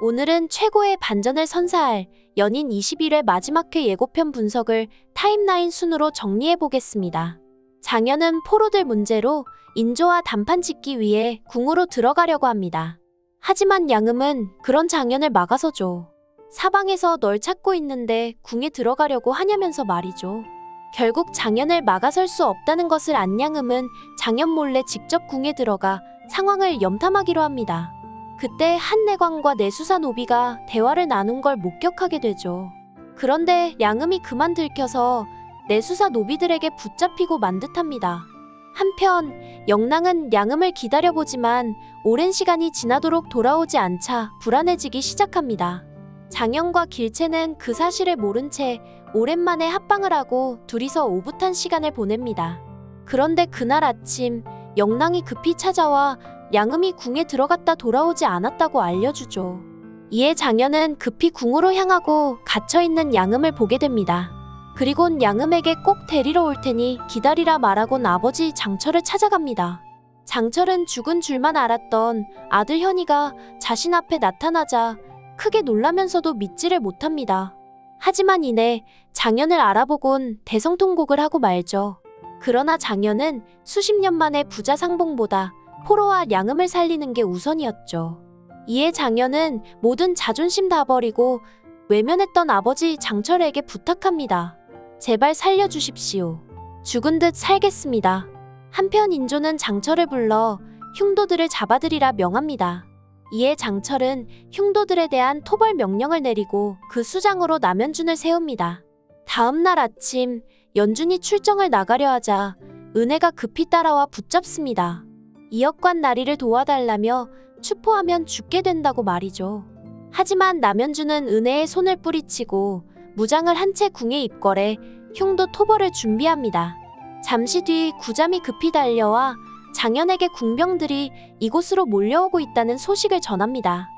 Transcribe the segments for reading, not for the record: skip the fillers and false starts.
오늘은 최고의 반전을 선사할 연인 21회 마지막 회 예고편 분석을 타임라인 순으로 정리해보겠습니다. 장현은 포로들 문제로 인조와 단판 짓기 위해 궁으로 들어가려고 합니다. 하지만 양음은 그런 장현을 막아서죠. 사방에서 널 찾고 있는데 궁에 들어가려고 하냐면서 말이죠. 결국 장현을 막아설 수 없다는 것을 안 양음은 장현 몰래 직접 궁에 들어가 상황을 염탐하기로 합니다. 그때 한 내광과 내수사 노비가 대화를 나눈 걸 목격하게 되죠. 그런데 양음이 그만 들켜서 내수사 노비들에게 붙잡히고 만 듯합니다. 한편 영랑은 양음을 기다려보지만 오랜 시간이 지나도록 돌아오지 않자 불안해지기 시작합니다. 장현과 길채는 그 사실을 모른 채 오랜만에 합방을 하고 둘이서 오붓한 시간을 보냅니다. 그런데 그날 아침 영랑이 급히 찾아와 양음이 궁에 들어갔다 돌아오지 않았다고 알려주죠. 이에 장현은 급히 궁으로 향하고 갇혀있는 양음을 보게 됩니다. 그리곤 양음에게 꼭 데리러 올 테니 기다리라 말하곤 아버지 장철을 찾아갑니다. 장철은 죽은 줄만 알았던 아들 현이가 자신 앞에 나타나자 크게 놀라면서도 믿지를 못합니다. 하지만 이내 장현을 알아보곤 대성통곡을 하고 말죠. 그러나 장현은 수십 년 만에 부자 상봉보다 포로와 양음을 살리는 게 우선이었죠. 이에 장현은 모든 자존심 다 버리고 외면했던 아버지 장철에게 부탁합니다. 제발 살려주십시오. 죽은 듯 살겠습니다. 한편 인조는 장철을 불러 흉도들을 잡아들이라 명합니다. 이에 장철은 흉도들에 대한 토벌 명령을 내리고 그 수장으로 남연준을 세웁니다. 다음 날 아침 연준이 출정을 나가려 하자 은혜가 급히 따라와 붙잡습니다. 이역관 나리를 도와달라며 추포하면 죽게 된다고 말이죠. 하지만 남연준은 은혜의 손을 뿌리치고 무장을 한 채 궁에 입걸해 흉도 토벌을 준비합니다. 잠시 뒤 구잠이 급히 달려와 장현에게 궁병들이 이곳으로 몰려오고 있다는 소식을 전합니다.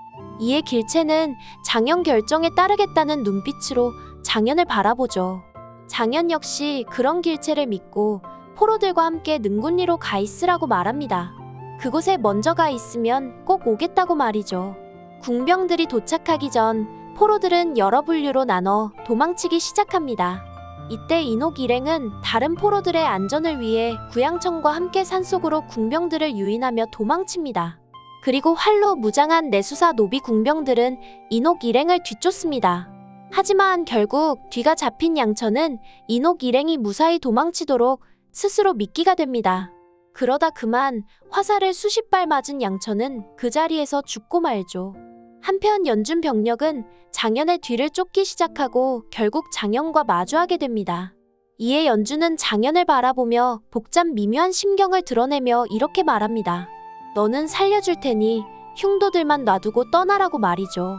이에 길채는 장현 결정에 따르겠다는 눈빛으로 장현을 바라보죠. 장현 역시 그런 길채를 믿고 포로들과 함께 능군리로 가 있으라고 말합니다. 그곳에 먼저 가 있으면 꼭 오겠다고 말이죠. 궁병들이 도착하기 전 포로들은 여러 분류로 나눠 도망치기 시작합니다. 이때 인옥 일행은 다른 포로들의 안전을 위해 구양청과 함께 산속으로 궁병들을 유인하며 도망칩니다. 그리고 활로 무장한 내수사 노비 궁병들은 인옥 일행을 뒤쫓습니다. 하지만 결국 뒤가 잡힌 양천은 인옥 일행이 무사히 도망치도록 스스로 미끼가 됩니다. 그러다 그만 화살을 수십 발 맞은 양천은 그 자리에서 죽고 말죠. 한편 연준 병력은 장현의 뒤를 쫓기 시작하고 결국 장현과 마주하게 됩니다. 이에 연준은 장현을 바라보며 복잡 미묘한 심경을 드러내며 이렇게 말합니다. 너는 살려줄 테니 흉도들만 놔두고 떠나라고 말이죠.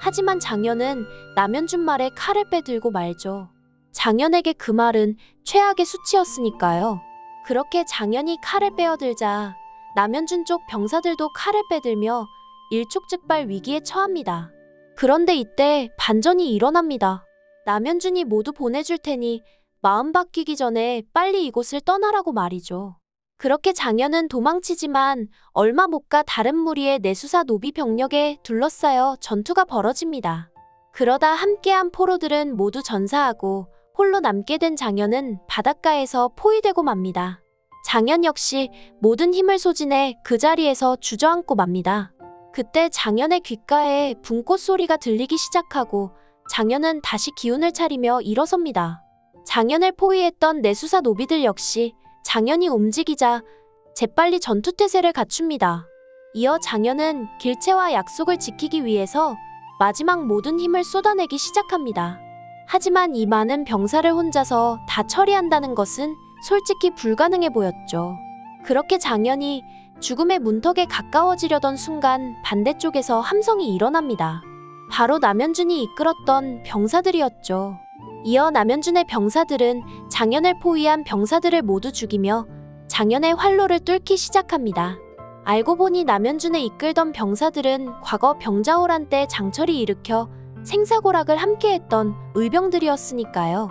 하지만 장현은 남연준 말에 칼을 빼들고 말죠. 장현에게 그 말은 최악의 수치였으니까요. 그렇게 장현이 칼을 빼어들자 남연준 쪽 병사들도 칼을 빼들며 일촉즉발 위기에 처합니다. 그런데 이때 반전이 일어납니다. 남연준이 모두 보내줄 테니 마음 바뀌기 전에 빨리 이곳을 떠나라고 말이죠. 그렇게 장현은 도망치지만 얼마 못 가 다른 무리의 내수사 노비 병력에 둘러싸여 전투가 벌어집니다. 그러다 함께한 포로들은 모두 전사하고 홀로 남게 된 장현은 바닷가에서 포위되고 맙니다. 장현 역시 모든 힘을 소진해 그 자리에서 주저앉고 맙니다. 그때 장현의 귓가에 붕꽃 소리가 들리기 시작하고 장현은 다시 기운을 차리며 일어섭니다. 장현을 포위했던 내수사 노비들 역시 장현이 움직이자 재빨리 전투태세를 갖춥니다. 이어 장현은 길채와 약속을 지키기 위해서 마지막 모든 힘을 쏟아내기 시작합니다. 하지만 이 많은 병사를 혼자서 다 처리한다는 것은 솔직히 불가능해 보였죠. 그렇게 장현이 죽음의 문턱에 가까워지려던 순간 반대쪽에서 함성이 일어납니다. 바로 남연준이 이끌었던 병사들이었죠. 이어 남연준의 병사들은 장현을 포위한 병사들을 모두 죽이며 장현의 활로를 뚫기 시작합니다. 알고 보니 남연준을 이끌던 병사들은 과거 병자호란 때 장철이 일으켜 생사고락을 함께했던 의병들이었으니까요.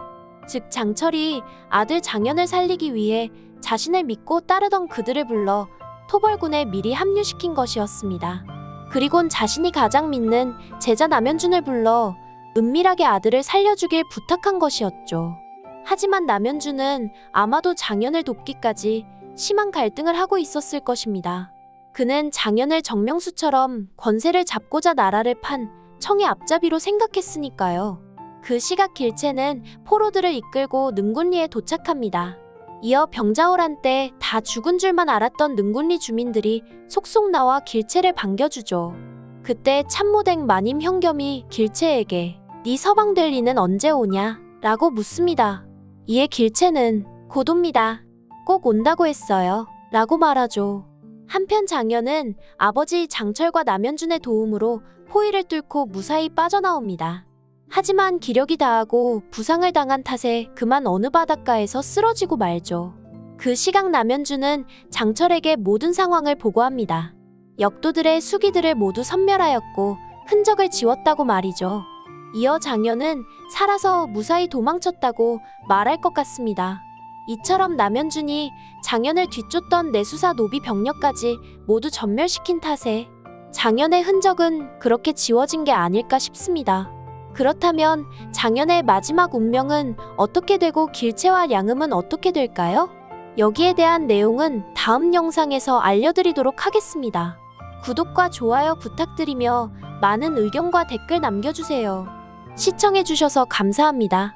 즉 장철이 아들 장현을 살리기 위해 자신을 믿고 따르던 그들을 불러 토벌군에 미리 합류시킨 것이었습니다. 그리곤 자신이 가장 믿는 제자 남현준을 불러 은밀하게 아들을 살려주길 부탁한 것이었죠. 하지만 남현준은 아마도 장현을 돕기까지 심한 갈등을 하고 있었을 것입니다. 그는 장현을 정명수처럼 권세를 잡고자 나라를 판 청의 앞잡이로 생각했으니까요. 그 시각 길채는 포로들을 이끌고 능군리에 도착합니다. 이어 병자호란 때 다 죽은 줄만 알았던 능군리 주민들이 속속 나와 길채를 반겨주죠. 그때 참모댁 마님 현겸이 길채에게 네 서방될 리는 언제 오냐? 라고 묻습니다. 이에 길채는 곧 옵니다. 꼭 온다고 했어요. 라고 말하죠. 한편 장현은 아버지 장철과 남현준의 도움으로 포위를 뚫고 무사히 빠져나옵니다. 하지만 기력이 다하고 부상을 당한 탓에 그만 어느 바닷가에서 쓰러지고 말죠. 그 시각 남현준은 장철에게 모든 상황을 보고합니다. 역도들의 수기들을 모두 섬멸하였고 흔적을 지웠다고 말이죠. 이어 장현은 살아서 무사히 도망쳤다고 말할 것 같습니다. 이처럼 남현준이 장현을 뒤쫓던 내수사 노비 병력까지 모두 전멸시킨 탓에 장현의 흔적은 그렇게 지워진 게 아닐까 싶습니다. 그렇다면 장현의 마지막 운명은 어떻게 되고 길채와 양음은 어떻게 될까요? 여기에 대한 내용은 다음 영상에서 알려드리도록 하겠습니다. 구독과 좋아요 부탁드리며 많은 의견과 댓글 남겨주세요. 시청해주셔서 감사합니다.